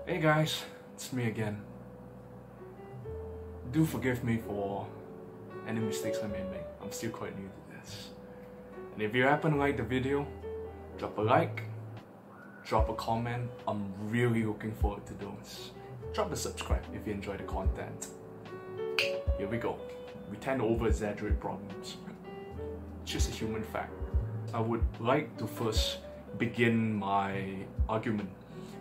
Hey guys, it's me again. Do forgive me for any mistakes I may make. I'm still quite new to this. And if you happen to like the video, drop a like, drop a comment. I'm really looking forward to those. Drop a subscribe if you enjoy the content. Here we go. We tend to over-exaggerate problems. It's just a human fact. I would like to first begin my argument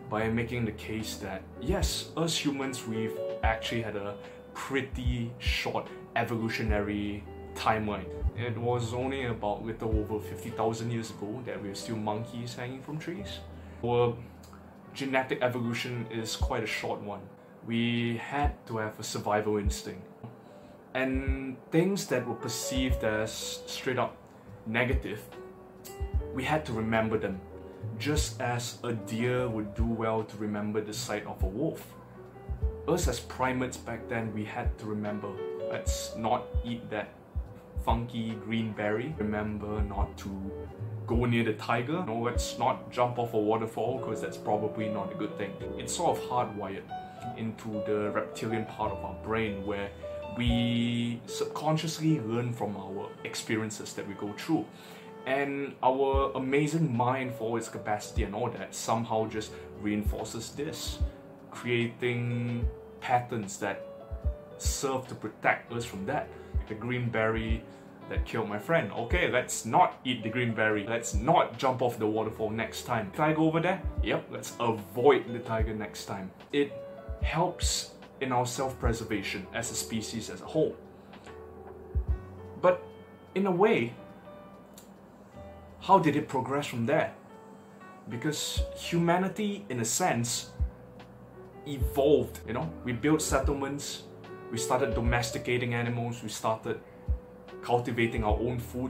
by making the case that yes, us humans, we've actually had a pretty short evolutionary timeline. It was only about a little over 50,000 years ago that we were still monkeys hanging from trees. Our genetic evolution is quite a short one. We had to have a survival instinct. And things that were perceived as straight up negative, we had to remember them. Just as a deer would do well to remember the sight of a wolf. Us as primates back then, we had to remember, let's not eat that funky green berry. Remember not to go near the tiger. No, let's not jump off a waterfall because that's probably not a good thing. It's sort of hardwired into the reptilian part of our brain where we subconsciously learn from our experiences that we go through. And our amazing mind, for its capacity and all that, somehow just reinforces this, creating patterns that serve to protect us from that. The green berry that killed my friend. Okay, let's not eat the green berry. Let's not jump off the waterfall next time. Tiger over there? Yep, let's avoid the tiger next time. It helps in our self-preservation as a species as a whole. But in a way, how did it progress from there? Because humanity, in a sense, evolved, We built settlements, we started domesticating animals, we started cultivating our own food.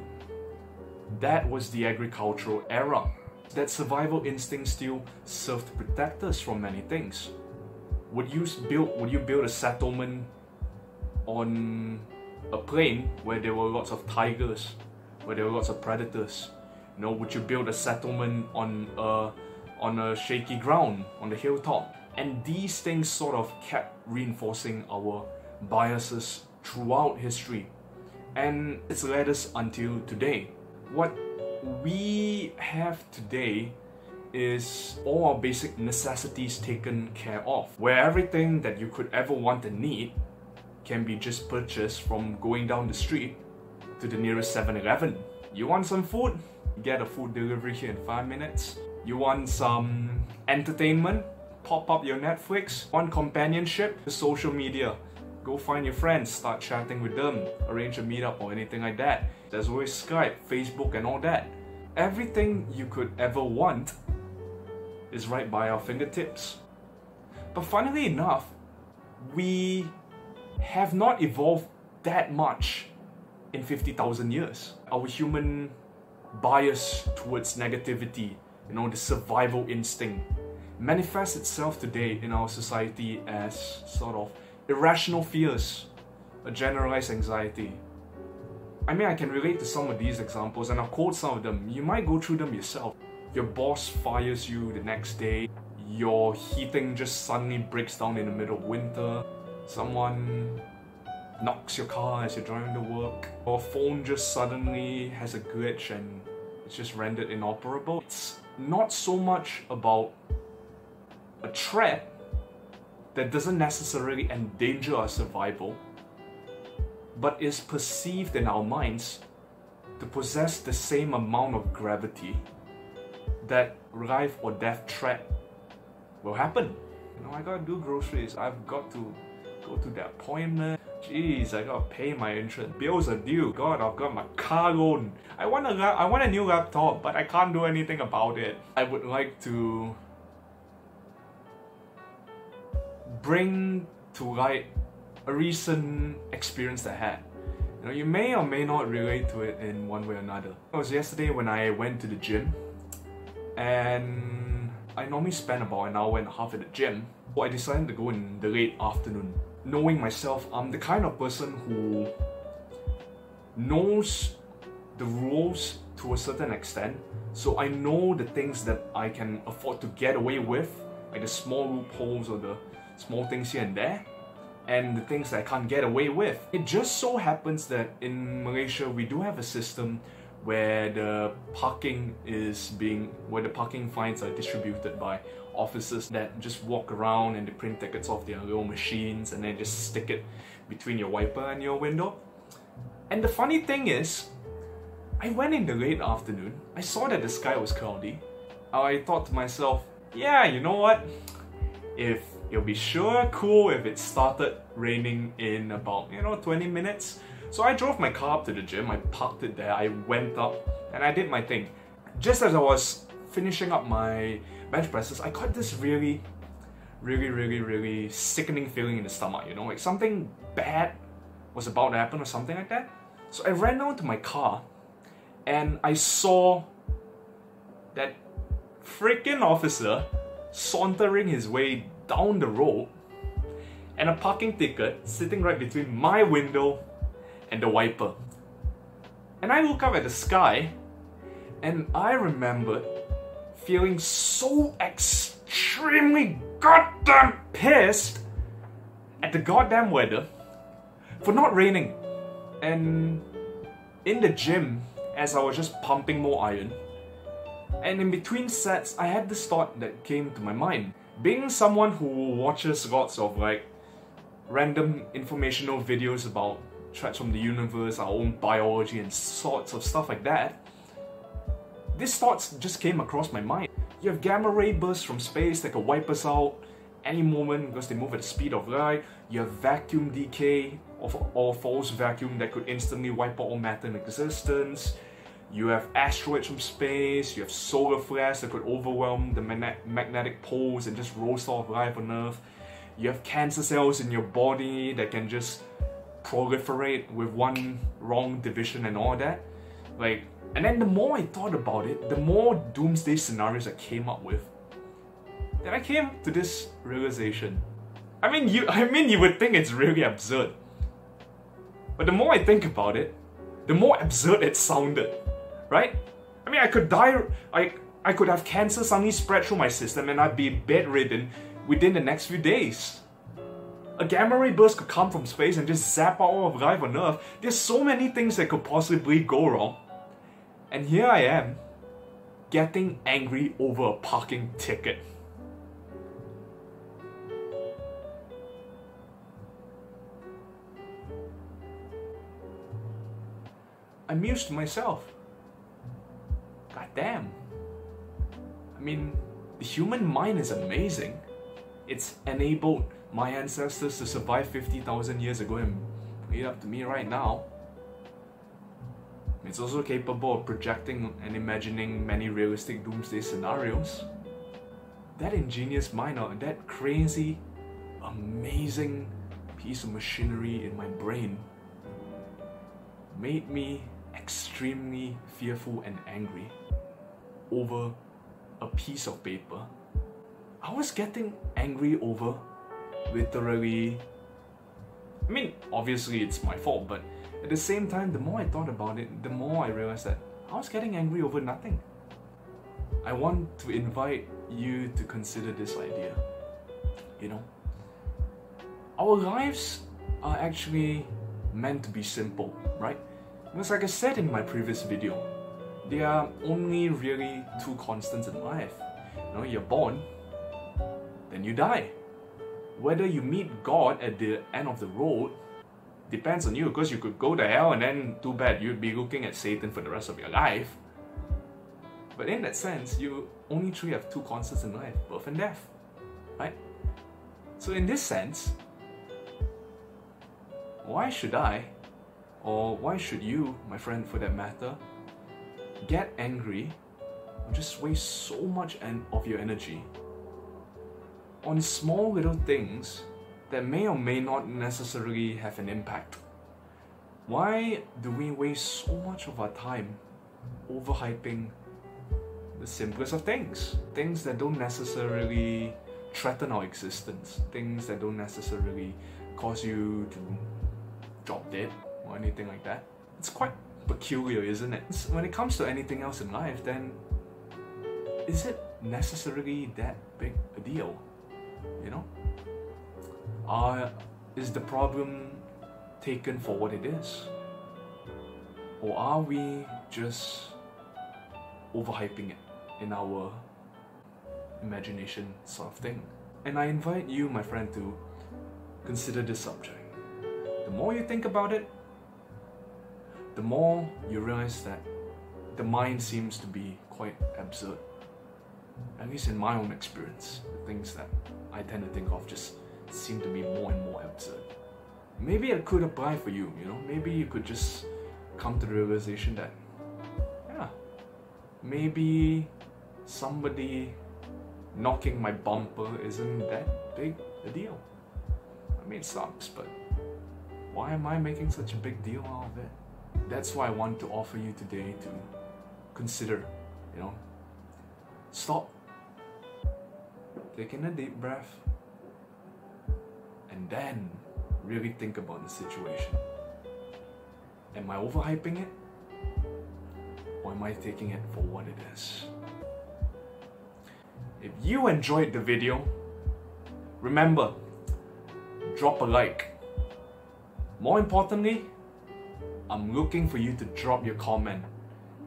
That was the agricultural era. That survival instinct still served to protect us from many things. Would you build a settlement on a plain where there were lots of tigers, where there were lots of predators? Would you build a settlement on a shaky ground, on the hilltop? And these things sort of kept reinforcing our biases throughout history. And it's led us until today. What we have today is all our basic necessities taken care of, where everything that you could ever want and need can be just purchased from going down the street to the nearest 7-Eleven. You want some food? Get a food delivery here in 5 minutes. You want some entertainment? Pop up your Netflix. Want companionship? Social media. Go find your friends, start chatting with them, arrange a meetup or anything like that. There's always Skype, Facebook and all that. Everything you could ever want is right by our fingertips. But funnily enough, we have not evolved that much in 50,000 years. Our human bias towards negativity, the survival instinct, manifests itself today in our society as sort of irrational fears, a generalized anxiety. I can relate to some of these examples and I'll quote some of them. You might go through them yourself. Your boss fires you the next day. Your heating just suddenly breaks down in the middle of winter. Someone knocks your car as you're driving to work. Your phone just suddenly has a glitch and it's just rendered inoperable. It's not so much about a threat that doesn't necessarily endanger our survival, but is perceived in our minds to possess the same amount of gravity that life or death threat will happen. I gotta do groceries, I've got to go to the appointment. Jeez, I gotta pay my insurance. Bills are due. God, I've got my car loan. I want a new laptop, but I can't do anything about it. I would like to bring to light a recent experience that I had. You may or may not relate to it in one way or another. It was yesterday when I went to the gym, and I normally spend about an hour and a half at the gym. So I decided to go in the late afternoon. Knowing myself, I'm the kind of person who knows the rules to a certain extent, so I know the things that I can afford to get away with like the small loopholes or the small things here and there, and the things that I can't get away with. It just so happens that in Malaysia we do have a system where the parking fines are distributed by officers that just walk around and they print tickets off their little machines and then just stick it between your wiper and your window. And the funny thing is, I went in the late afternoon, I saw that the sky was cloudy. I thought to myself, yeah, you know what? It'll be sure cool if it started raining in about, 20 minutes. So I drove my car up to the gym, I parked it there, I went up and I did my thing. Just as I was finishing up my bench presses, I got this really sickening feeling in the stomach, like something bad was about to happen or something like that. So I ran down to my car and I saw that freaking officer sauntering his way down the road and a parking ticket sitting right between my window and the wiper. And I look up at the sky and I remembered feeling so extremely goddamn pissed at the goddamn weather for not raining. And in the gym, as I was just pumping more iron, and in between sets, I had this thought that came to my mind. Being someone who watches lots of random informational videos about threats from the universe, our own biology and sorts of stuff like that, these thoughts just came across my mind. You have gamma ray bursts from space that could wipe us out any moment because they move at the speed of light. You have vacuum decay or false vacuum that could instantly wipe out all matter in existence. You have asteroids from space, you have solar flares that could overwhelm the magnetic poles and just roast off life on Earth. You have cancer cells in your body that can just proliferate with one wrong division and all that. And then the more I thought about it, the more doomsday scenarios I came up with. Then I came to this realization. I mean, you would think it's really absurd. But the more I think about it, the more absurd it sounded. Right? I mean, I could die, I could have cancer suddenly spread through my system and I'd be bedridden within the next few days. A gamma ray burst could come from space and just zap out all of life on Earth. There's so many things that could possibly go wrong. And here I am, getting angry over a parking ticket. I mused to myself. God damn. I mean, the human mind is amazing. It's enabled my ancestors to survive 50,000 years ago and bring it up to me right now. It's also capable of projecting and imagining many realistic doomsday scenarios. That ingenious mind, or that crazy, amazing piece of machinery in my brain, made me extremely fearful and angry over a piece of paper. I was getting angry over literally, I mean, obviously it's my fault, but at the same time, the more I thought about it, the more I realized that I was getting angry over nothing. I want to invite you to consider this idea. Our lives are actually meant to be simple, right? Because like I said in my previous video, there are only really two constants in life. You're born, then you die. Whether you meet God at the end of the road depends on you, because you could go to hell and then too bad, you'd be looking at Satan for the rest of your life. But in that sense, you only truly have two constants in life, birth and death, right? So in this sense, why should I, or why should you, my friend for that matter, get angry or just waste so much of your energy on small little things that may or may not necessarily have an impact? Why do we waste so much of our time overhyping the simplest of things? Things that don't necessarily threaten our existence, things that don't necessarily cause you to drop dead or anything like that. It's quite peculiar, isn't it? When it comes to anything else in life, then is it necessarily that big a deal? Is the problem taken for what it is? Or are we just overhyping it in our imagination sort of thing? And I invite you, my friend, to consider this subject. The more you think about it, the more you realize that the mind seems to be quite absurd. At least in my own experience, the things that I tend to think of just seem to be more and more absurd. Maybe it could apply for you, you know? Maybe you could just come to the realization that, yeah, maybe somebody knocking my bumper isn't that big a deal. I mean, it sucks, but why am I making such a big deal out of it? That's why I want to offer you today to consider, you know, stop, take in a deep breath, and then really think about the situation. Am I overhyping it? Or am I taking it for what it is? If you enjoyed the video, remember, drop a like. More importantly, I'm looking for you to drop your comment.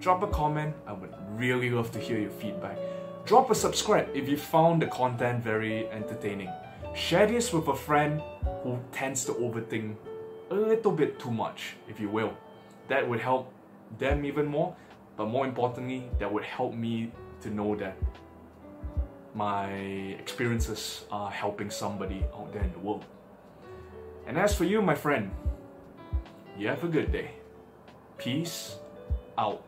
Drop a comment, I would really love to hear your feedback. Drop a subscribe if you found the content very entertaining. Share this with a friend who tends to overthink a little bit too much, if you will. That would help them even more, but more importantly, that would help me to know that my experiences are helping somebody out there in the world. And as for you, my friend, you have a good day. Peace out.